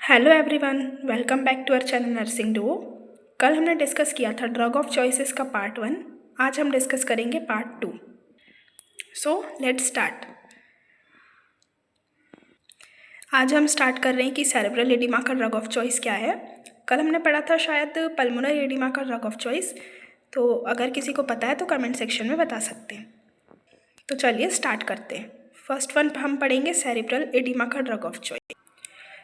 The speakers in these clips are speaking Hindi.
Hello everyone, welcome back to our channel nursing duo. कल हमने डिस्कस किया था ड्रग ऑफ चॉइसेस का पार्ट 1। आज हम डिस्कस करेंगे पार्ट 2। So let's start. आज हम स्टार्ट कर रहे हैं कि सेरेब्रल एडिमा का ड्रग ऑफ चॉइस क्या है। कल हमने पढ़ा था शायद पल्मोनरी एडिमा का ड्रग ऑफ चॉइस। तो अगर किसी को पता है तो कमेंट सेक्शन में बता सकते हैं। तो चलिए स्टार्ट करते हैं। फर्स्ट वन हम पढ़ेंगे सेरेब्रल एडिमा का drug of choice.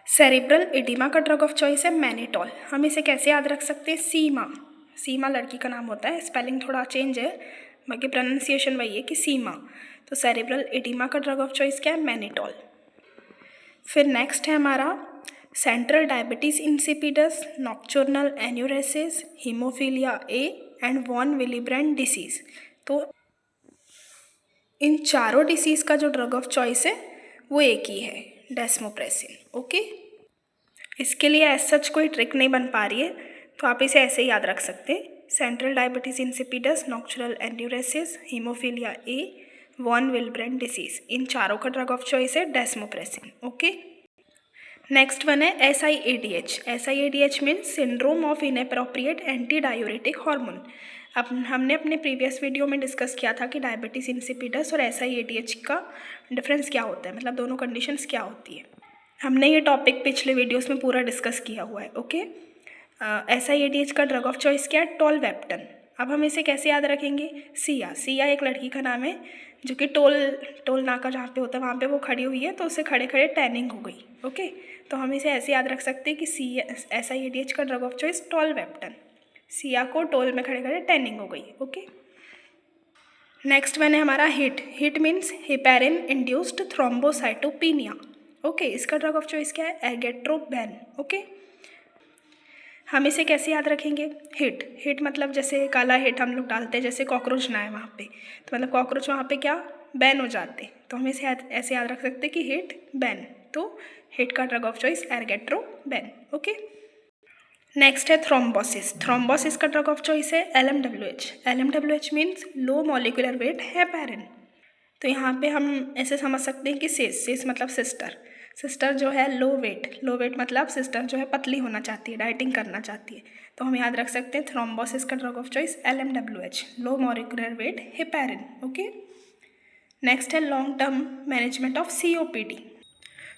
Cerebral edema का ड्रग ऑफ चॉइस है मैनेटॉल। हम इसे कैसे याद रख सकते हैं? सीमा। सीमा लड़की का नाम होता है, स्पेलिंग थोड़ा चेंज है, बाकी प्रोनाउंसिएशन वही है कि सीमा। तो सेरेब्रल एडिमा का ड्रग ऑफ चॉइस क्या है? मैनेटॉल। फिर नेक्स्ट है हमारा central diabetes insipidus, nocturnal enuresis, haemophilia A and von Willebrand disease. तो इन चारों डिसीज़ का जो ड्रग ऑफ चॉइस है वो एक ही है, डेस्मोप्रेसिन। ओके, इसके लिए एज सच कोई ट्रिक नहीं बन पा रही है, तो आप इसे ऐसे ही याद रख सकते हैं। Central diabetes insipidus, nocturnal enuresis, haemophilia A, von Willebrand disease, इन चारों का ड्रग ऑफ चॉइस है डेस्मोप्रेसिन। ओके, नेक्स्ट वन है SIADH। SIADH means syndrome of inappropriate anti diuretic hormone. अब हमने अपने प्रीवियस वीडियो में डिस्कस किया था कि डायबिटीज़ इंसिपिडस और SIADH का डिफरेंस क्या होता है, मतलब दोनों कंडीशंस क्या होती है। हमने ये टॉपिक पिछले वीडियोस में पूरा डिस्कस किया हुआ है। ओके, SIADH का ड्रग ऑफ चॉइस क्या है? टोल्वेप्टन। अब हम इसे कैसे याद रखेंगे? सिया एक लड़की का नाम है जो कि टोल नाका जहाँ पे होता है वहाँ पे वो खड़ी हुई है, तो उसे खड़े खड़े टैनिंग हो गई। ओके, तो हम इसे ऐसे याद रख सकते हैं कि SIADH का ड्रग ऑफ चॉइस टोल्वेप्टन। सिया को टोल में खड़े खड़े टैनिंग हो गई। ओके, नेक्स्ट वन है हमारा hit means heparin induced thrombocytopenia. Okay, इसका ड्रग ऑफ चॉइस क्या है? एगेट्रोबेन। ओके, हम इसे कैसे याद रखेंगे? हिट मतलब जैसे काला हिट हम लोग डालते हैं, जैसे कॉकरोच ना है वहाँ पे, तो मतलब कॉकरोच वहाँ पे क्या बैन हो जाते, तो हम इसे ऐसे याद रख सकते हैं कि हिट बैन। तो हिट का drug of choice argatroban. Okay, next है थ्रोम्बोसिस। थ्रोम्बोसिस का ड्रग ऑफ चॉइस है LMWH। LMWH means low molecular weight heparin. तो यहाँ पे हम ऐसे समझ सकते हैं कि सिस मतलब सिस्टर जो है लो वेट मतलब सिस्टर जो है पतली होना चाहती है, डाइटिंग करना चाहती है, तो हम याद रख सकते हैं थ्रोम्बोसिस का drug of choice LMWH, low molecular weight heparin. Okay, next है long term management of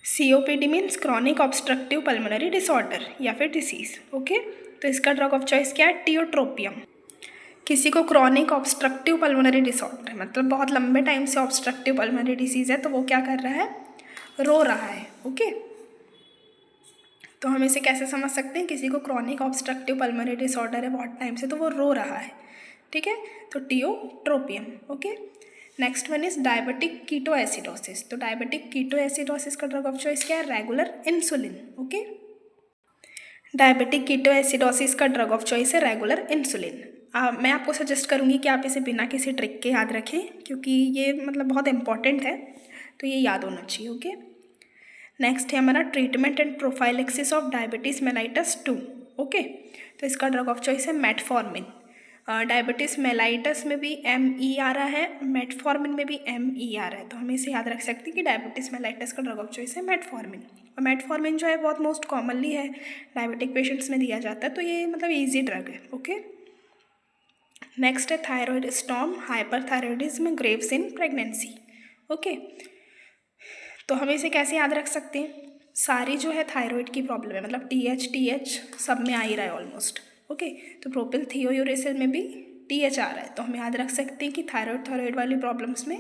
COPD means chronic obstructive pulmonary disorder या फिर डिसीज। ओके, तो इसका ड्रग ऑफ चॉइस क्या है? टियोट्रोपियम। किसी को क्रॉनिक ऑब्स्ट्रक्टिव पल्मोनरी डिसऑर्डर है, मतलब बहुत लंबे टाइम से ऑब्स्ट्रक्टिव पल्मोनरी डिसीज़ है, तो वो क्या कर रहा है? रो रहा है। ओके, तो हम इसे कैसे समझ सकते हैं? किसी को क्रॉनिक ऑब्स्ट्रक्टिव पल्मोनरी डिसऑर्डर है बहुत टाइम से, तो वो रो रहा है। ठीक है, तो tiotropium. Okay, next one is diabetic ketoacidosis. तो डायबिटिक कीटोएसिडोसिस का ड्रग ऑफ चॉइस क्या है? Regular insulin. Okay, diabetic ketoacidosis का ड्रग ऑफ चॉइस है रेगुलर इंसुलिन। मैं आपको सजेस्ट करूँगी कि आप इसे बिना किसी ट्रिक के याद रखें, क्योंकि ये मतलब बहुत इंपॉर्टेंट है, तो ये याद होना चाहिए। ओके, नेक्स्ट है हमारा treatment and prophylaxis of diabetes mellitus 2। Okay, तो इसका ड्रग ऑफ चॉइस है मेटफॉर्मिन। डायबिटीज़ मेलाइटस में भी ME आ रहा है, मेटफॉर्मिन में भी ME आ रहा है, तो हमें इसे याद रख सकते हैं कि डायबिटीज़ मेलाइटस का ड्रग ऑफ चॉइस है मेटफॉर्मिन। और मेटफॉर्मिन जो है बहुत मोस्ट कॉमनली है डायबिटिक पेशेंट्स में दिया जाता है, तो ये मतलब ईजी ड्रग है। ओके, नेक्स्ट है thyroid storm, hyperthyroidism, Graves in pregnancy. Okay, तो हम इसे कैसे याद रख सकते हैं? सारी जो है थायराइड की प्रॉब्लम है, मतलब TH सब में आ ही रहा है ऑलमोस्ट। ओके, तो प्रोपिल थियोयूरेसिल में भी TH आ रहा है, तो हम याद रख सकते हैं कि थायराइड वाली प्रॉब्लम्स में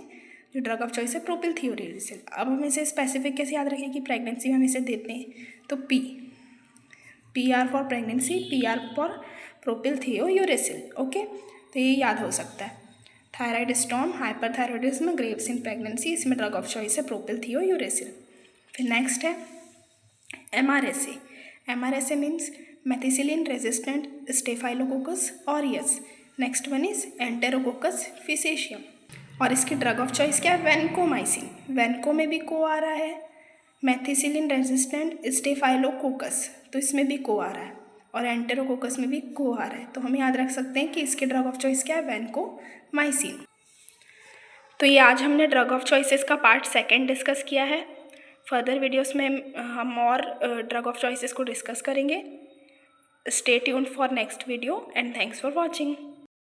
जो ड्रग ऑफ चॉइस है प्रोपिल थियोयूरेसिल। अब हम इसे स्पेसिफिक कैसे याद रखें कि प्रेगनेंसी में हम इसे देते हैं, तो PR for pregnancy, PR for propylthiouracil. Okay, तो ये याद हो सकता है। Thyroid storm, hyperthyroidism, Graves in pregnancy, इसमें ड्रग ऑफ चॉइस है प्रोपिल थियोयूरेसिल। फिर नेक्स्ट है MRSA means methicillin resistant Staphylococcus aureus. Next one is Enterococcus faecium, और इसकी ड्रग ऑफ चॉइस क्या है? वैनकोमाइसिन। वैनको में भी को आ रहा है, मेथिसिलिन रेजिस्टेंट स्टेफाइलोकोकस तो इसमें भी को आ रहा है, और एंटेरोकोकस में भी को आ रहा है, तो हम याद रख सकते हैं कि इसके ड्रग ऑफ चॉइस क्या है? वैनकोमाइसिन। तो ये आज हमने ड्रग ऑफ चॉइसेस का पार्ट 2 डिस्कस किया है। फर्दर वीडियोस में हम और ड्रग ऑफ चॉइसेस को डिस्कस करेंगे. Stay tuned for next video and thanks for watching.